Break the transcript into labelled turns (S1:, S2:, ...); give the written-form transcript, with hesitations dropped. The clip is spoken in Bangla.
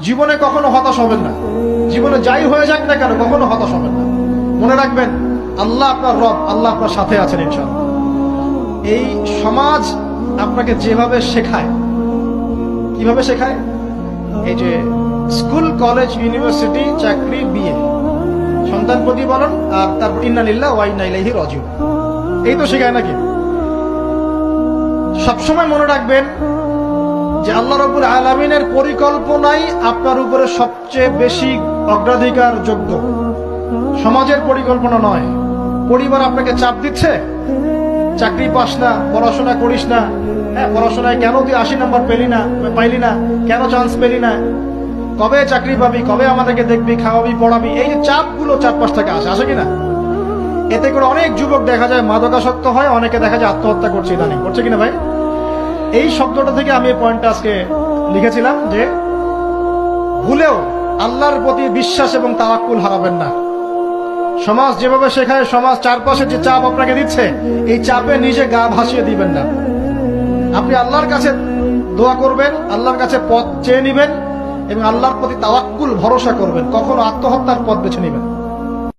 S1: জীবনে কখনো হতাশ হবেন না। জীবনে যাই হয়ে যাক না কেন কখনো হতাশ হবেন না। মনে রাখবেন আল্লাহ আপনার রব, আল্লাহ আপনার সাথে আছেন ইনশাআল্লাহ। এই সমাজ আপনাকে যেভাবে শেখায়, কিভাবে শেখায়, এই যে স্কুল, কলেজ, ইউনিভার্সিটি, চাকরি, বিয়ে, সন্তান প্রতিপালন, আর তারপর ইন্না লিল্লাহি ওয়া ইন্না ইলাইহি রাজিউন, এই তো শেখায় নাকি? সবসময় মনে রাখবেন যে আল্লাহ রাব্বুল আলামিনের পরিকল্পনাই আপনার উপরে সবচেয়ে বেশি অগ্রাধিকার যোগ্য, সমাজের পরিকল্পনা নয়। পরিবার আপনাকে চাপ দিচ্ছে, চাকরি পাস না, পড়াশোনা করিস না, হ্যাঁ পড়াশোনায় কেন তুই 80 নম্বর পাইলি না, কেন চান্স পেলি না, কবে চাকরি পাবি, কবে আমাদেরকে দেখবি, খাওয়াবি, পড়াবি, এই যে চাপগুলো চারপাশ থেকে আসে কিনা, এতে করে অনেক যুবক দেখা যায় মাদকাসক্ত হয়, অনেকে দেখা যায় আত্মহত্যা করছে, ইদানিং করছে কিনা ভাই? এই শব্দটা থেকে আমি এই পয়েন্টটা আজকে লিখেছিলাম যে ভুলেও আল্লাহর প্রতি বিশ্বাস এবং তাওয়াক্কুল হারাবেন না। সমাজ যেভাবে শেখায়, সমাজ চারপাশে যে চাপ আপনাকে দিচ্ছে, এই চাপে নিজে গা ভাসিয়ে দিবেন না। আপনি আল্লাহর কাছে দোয়া করবেন, আল্লাহর কাছে পথ চেয়ে নিবেন এবং আল্লাহর প্রতি তাওয়াক্কুল ভরসা করবেন, কখনো আত্মহত্যার পথ বেছে নিবেন।